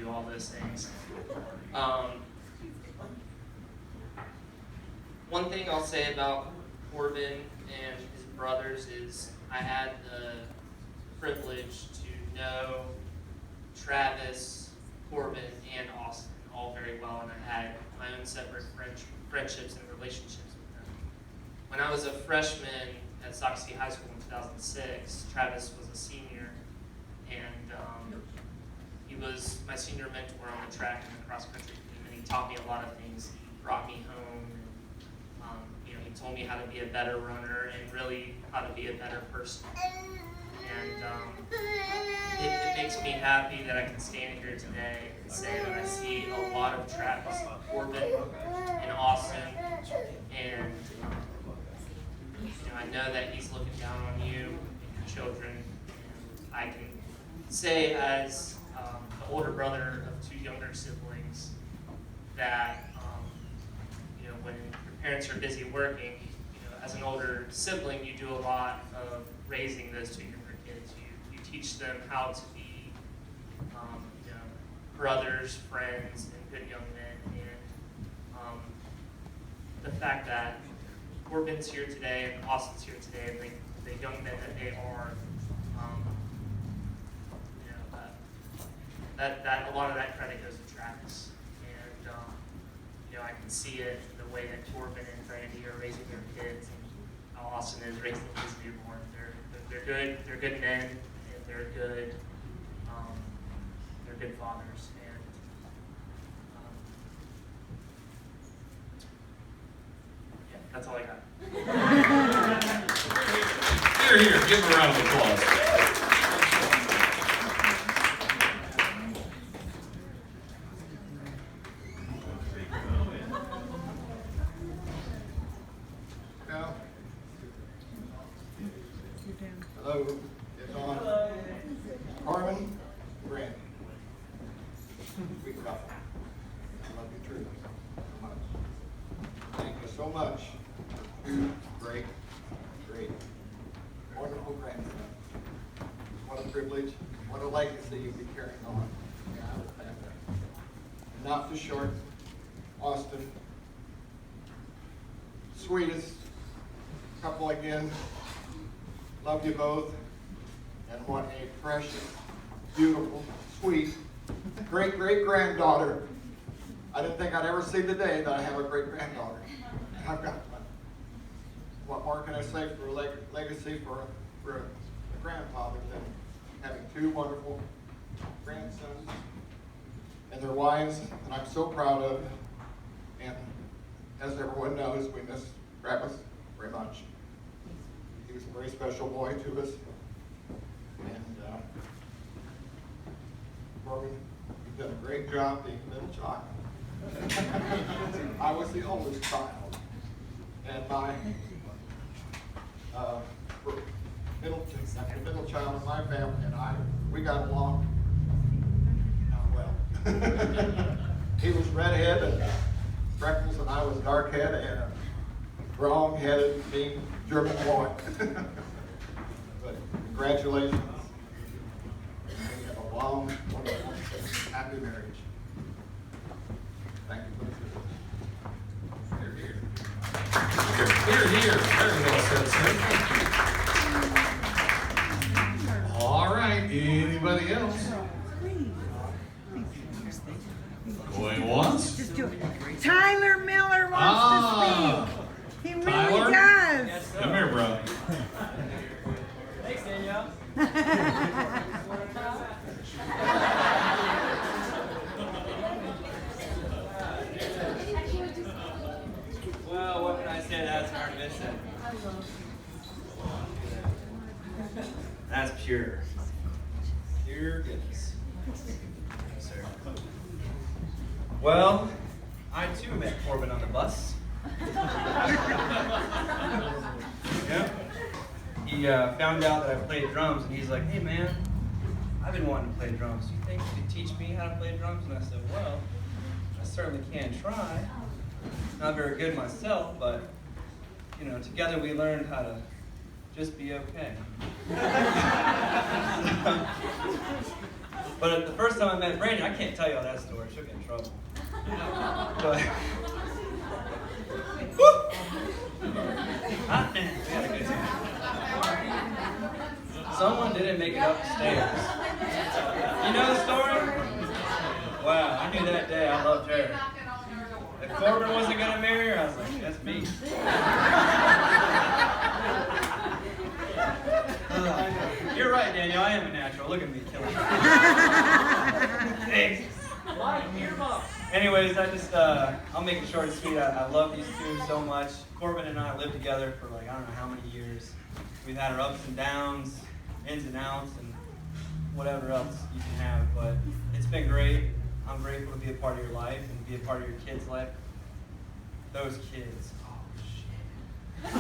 do all those things. One thing I'll say about Corbin and his brothers is I had the privilege to know Travis, Corbin, and Austin all very well, and I had my own separate friendships and relationships with them. When I was a freshman at Sauk City High School in 2006, Travis was a senior, and he was my senior mentor on the track and the cross country team, and he taught me a lot of things. He brought me home, and he told me how to be a better runner and really how to be a better person. And it makes me happy that I can stand here today and say that I see a lot of Travis, Corbin, and Austin, and I know that he's looking down on you and your children. And I can say, as the older brother of two younger siblings, that when your parents are busy working, as an older sibling, you do a lot of raising those two younger kids. You teach them how to be brothers, friends, and good young men. And the fact that Corbin's here today and Austin's here today, and the young men that they are, that a lot of that credit goes to Travis. And I can see it in the way that Corbin and Brandy are raising their kids, and how Austin is raising his newborn. They're good men, and they're good fathers. And yeah, that's all I got. Here, give him a round of applause. Hello, it's on. Carmen, Brandy. Sweet couple. I love you truly so much. Thank you so much for two great, wonderful grandsons. What a privilege, what a legacy you'll be carrying on. And not too short, Austin, sweetest couple again. Love you both, and what a precious, beautiful, sweet, great-great-granddaughter. I didn't think I'd ever see the day that I have a great-granddaughter. I've got one. What more can I say for a legacy for a grandfather than having two wonderful grandsons and their wives that I'm so proud of. And as everyone knows, we miss Travis very much. He was a very special boy to us. And Corbin, you've done a great job being the middle child. I was the oldest child. And my middle child in my family and we got along not well. He was redhead and freckles, and I was dark-headed and a wrong-headed, mean German boy. But congratulations. We have a long, wonderful, happy marriage. Thank you for the Here. Very well said, sir. All right, anybody else? Going once? Just do it. Tyler Miller wants to speak. He really Tyler? does. Come here, bro. Thanks, Danielle. Well, what can I say? That's hard to miss it. That's pure goodness. Yes, sir. Well, I too met Corbin on the bus. Yeah. He found out that I played drums, and he's like, "Hey man, I've been wanting to play drums. Do you think you could teach me how to play drums?" And I said, "Well, I certainly can try. Not very good myself, but together we learned how to just be okay." But the first time I met Brandy, I can't tell y'all that story. She'll get in trouble. But, hot damn, we had a good time. Someone didn't make it up the stairs. You know the story? Wow, I knew that day I loved her. If Corbin wasn't gonna marry her, I was like, that's me. You're right, Daniel. I am a natural. Look at me killing it. Thanks. Anyways, I'll make it short and sweet. I love these two so much. Corbin and I lived together for like, I don't know how many years. We've had our ups and downs, ins and outs, and whatever else you can have. But it's been great. I'm grateful to be a part of your life and be a part of your kids' life. Those kids. Oh, shit.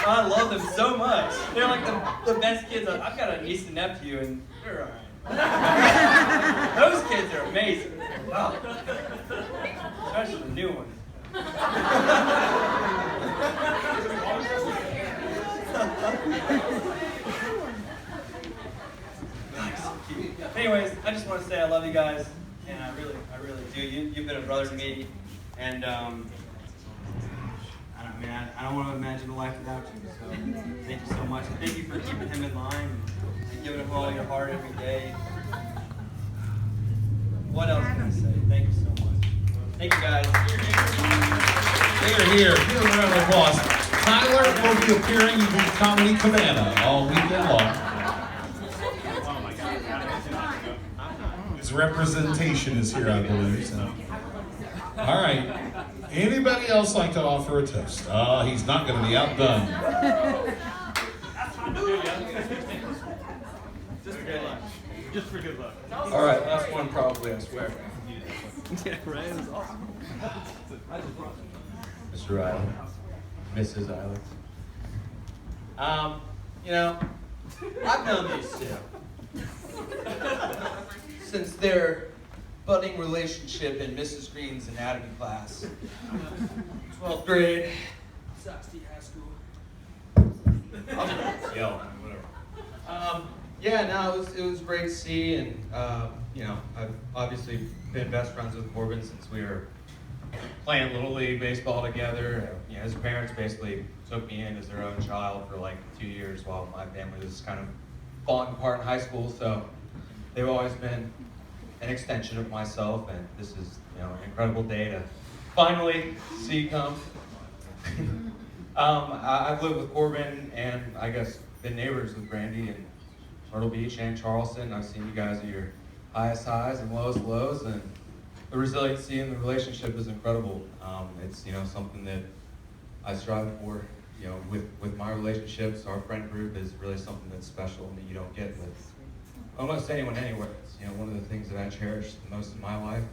I love them so much. They're like the best kids. I've got a niece and nephew, and they're all right. Those kids are amazing. Wow. Especially the new one. Anyways, I just want to say I love you guys, and I really do. You've been a brother to me, and I don't want to imagine a life without you. So thank you so much. And thank you for keeping him in line and giving him all your heart every day. What else can I say? Thank you so much. Thank you guys. Here. Give a round of applause. Tyler will be appearing in the Comedy Cabana all weekend long. His representation is here, I believe. So. All right. Anybody else like to offer a toast? He's not going to be outdone. Just for good luck. All right, last one probably, I swear. Yeah, right? It was awesome. Mr. Eiler, Mrs. Eiler. I've known these two since their budding relationship in Mrs. Green's anatomy class. 12th grade. Saxty High School. Yell, whatever. It was great to see, and I've obviously been best friends with Corbin since we were playing Little League baseball together. His parents basically took me in as their own child for like 2 years while my family was kind of falling apart in high school. So they've always been an extension of myself, and this is an incredible day to finally see come. I've lived with Corbin and I guess been neighbors with Brandy in Myrtle Beach and Charleston. I've seen you guys at your highest highs and lowest lows, and the resiliency in the relationship is incredible. It's something that I strive for. With my relationships, our friend group is really something that's special and that you don't get with almost anyone anywhere. It's one of the things that I cherish the most in my life,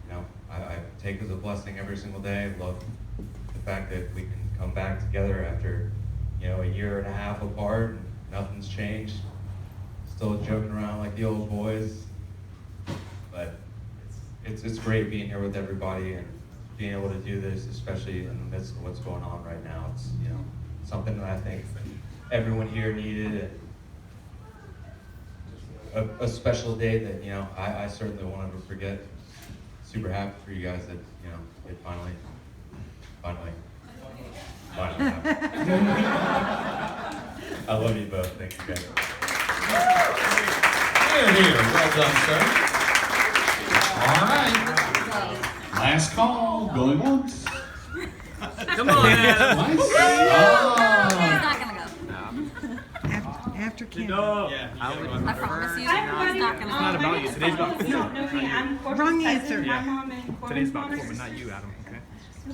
and I take as a blessing every single day. I love the fact that we can come back together after a year and a half apart and nothing's changed. Still joking around like the old boys, but it's great being here with everybody and being able to do this, especially in the midst of what's going on right now. It's something that I think everyone here needed, and a special day that I certainly won't ever forget. Super happy for you guys that it finally happened. I love you both. Thank you guys. Here. Well done, sir. All right. Last call. Going once. Come on, Adam. Twice. He's not gonna go. After Kim. No. Yeah. I promise you, Hi, he's everybody. not gonna It's not about you. Today's about If you don't know me, I'm Corbin's Wrong cousin. answer. My mom and Corbin's Today's about mom are Corbin, not you, Adam. Okay.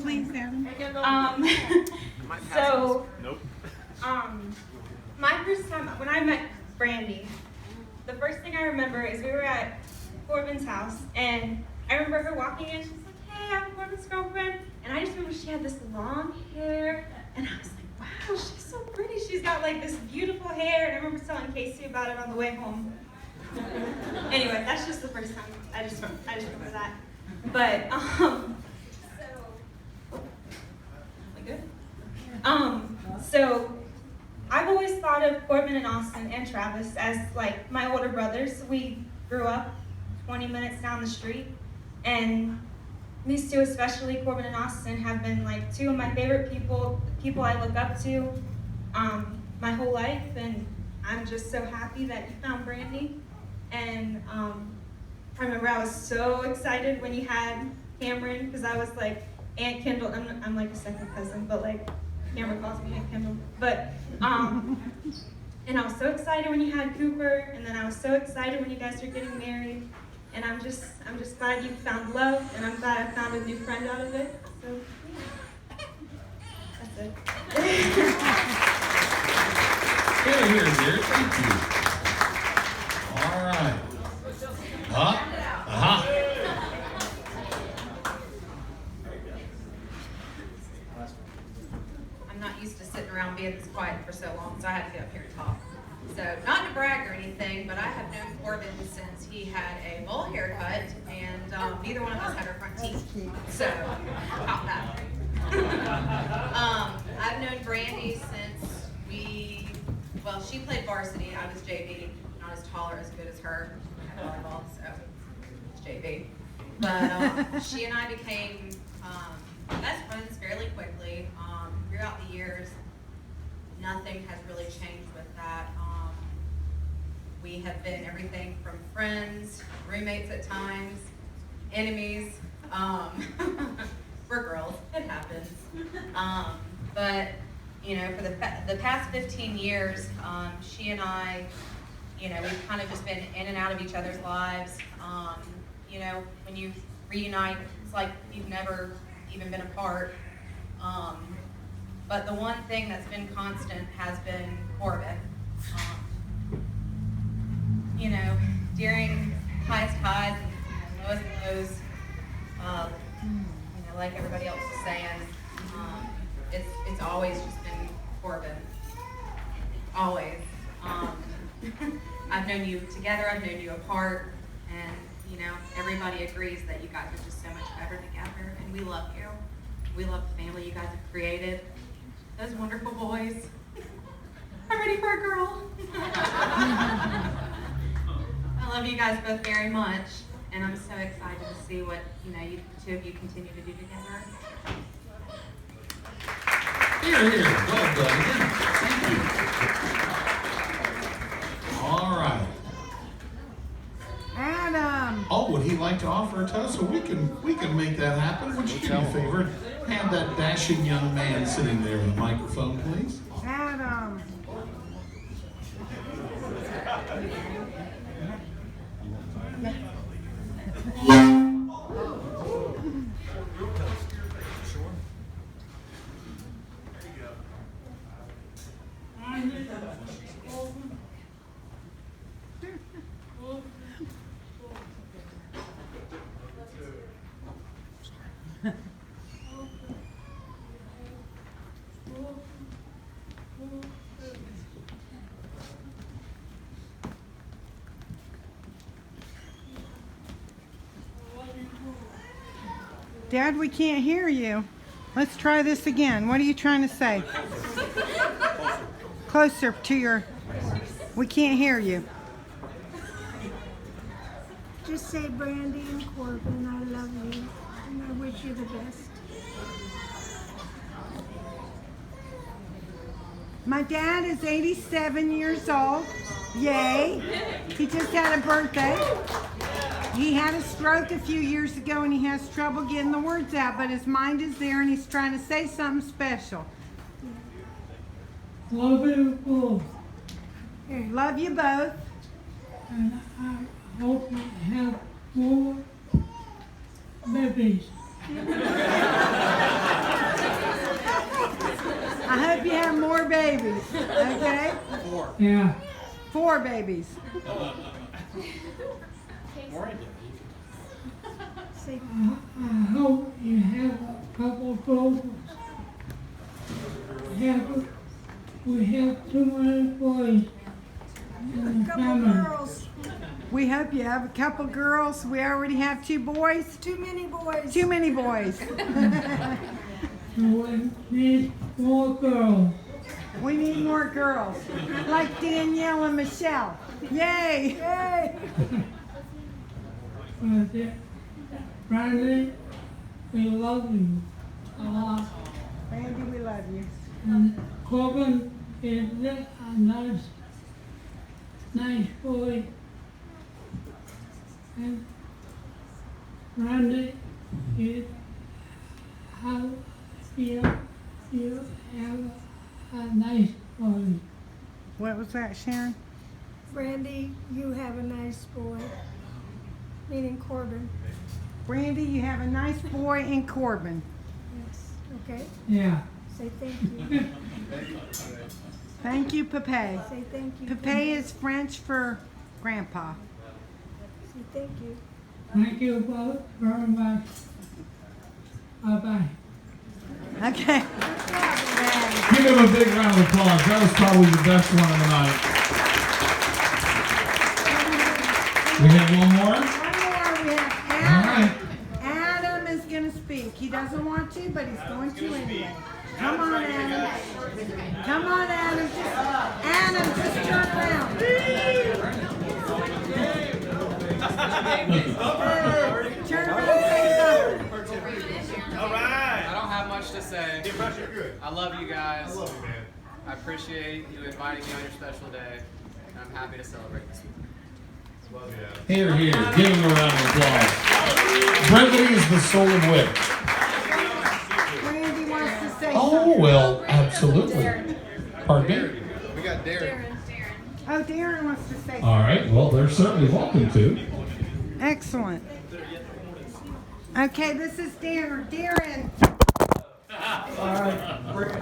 Please, Adam. So, Nope. my first time, when I met Brandy, the first thing I remember is we were at Corbin's house, and I remember her walking in, she was like, hey, I'm Corbin's girlfriend, and I just remember she had this long hair, and I was like, wow, she's so pretty, she's got like this beautiful hair, and I remember telling Casey about it on the way home. Anyway, that's just the first time, I just remember that. But, so I I've always thought of Corbin and Austin and Travis as like my older brothers. We grew up 20 minutes down the street, and these two, especially Corbin and Austin, have been like two of my favorite people I look up to my whole life, and I'm just so happy that you found Brandy. And I remember I was so excited when you had Cameron, because I was like, Aunt Kendall, I'm like a second cousin, but like Cameron calls me Aunt Kendall. But and I was so excited when you had Cooper, and then I was so excited when you guys were getting married. And I'm just glad you found love, and I'm glad I found a new friend out of it. So yeah. That's it. Here. Thank you. All right. I'm not used to sitting around being this quiet for so long, so I had to get up here and talk. So, not to brag or anything, but I have known Corbin since he had a bowl haircut, and neither one of us had our front teeth. So, pop that. I've known Brandy since she played varsity. I was JV, not as tall or as good as her at volleyball, so it's JV. But she and I became best friends fairly quickly. Throughout the years, nothing has really changed with that. We have been everything from friends, roommates at times, enemies. We're girls, it happens. But you know, for the past 15 years, she and I, you know, we've kind of just been in and out of each other's lives. You know, when you reunite, it's like you've never even been apart. But the one thing that's been constant has been Corbin. You know, during highest highs and lowest lows, you know, like everybody else is saying, it's always just been Corbin. Always. I've known you together, I've known you apart, and you know, everybody agrees that you guys are just so much better together, and we love you. We love the family you guys have created. Those wonderful boys. I'm ready for a girl. I love you guys both very much, and I'm so excited to see what you two of you continue to do together. Here. Well done. Yeah. Thank you. All right. Adam. Oh, would he like to offer a toast? So we can make that happen. Would you do me a favor? Have that dashing young man sitting there with the microphone, please. Adam. Dad, we can't hear you. Let's try this again. What are you trying to say? Closer to your... We can't hear you. Just say, Brandy and Corbin, I love you, and I wish you the best. My dad is 87 years old. Yay. He just had a birthday. He had a stroke a few years ago and he has trouble getting the words out, but his mind is there and he's trying to say something special. Love you both. Love you both. And I hope you have more babies. I hope you have more babies. Okay? 4. Yeah. 4 babies. I hope you have a couple girls. We have too many boys in the family. We hope you have a couple girls. We already have 2 boys. Too many boys. Too many boys. So we need more girls. We need more girls, like Danielle and Michelle. Yay! Yay! Brandy, we love you a lot. Randy, we love you. And Corbin is a nice boy. And Randy is how you have a nice boy. What was that, Sharon? Brandy, you have a nice boy. Meaning Corbin. Brandy, you have a nice boy in Corbin. Yes. Okay. Yeah. Say thank you. Thank you, Pepe. Say thank you. Pepe is French for grandpa. Say thank you. Thank you both very much. Bye-bye. Okay. Give him a big round of applause. That was probably the best one of the night. We have one more? One more. We have All Adam. right. Adam is going to speak. He doesn't want to, but he's going to anyway. Come on, Adam. Come on, Adam. Just turn around. Turn around and say something. All right. I don't have much to say. I love you guys. I love you, man. I appreciate you inviting me on your special day, and I'm happy to celebrate this week. Love you. Here, here. Give him a round of applause. Brevity is the soul of wit. Randy wants to say Oh, something. well, absolutely. Pardon me? We got Darren. Oh, Darren wants to say something. All right. Well, they're certainly welcome to. Excellent. Okay, this is Darren. Darren. All right.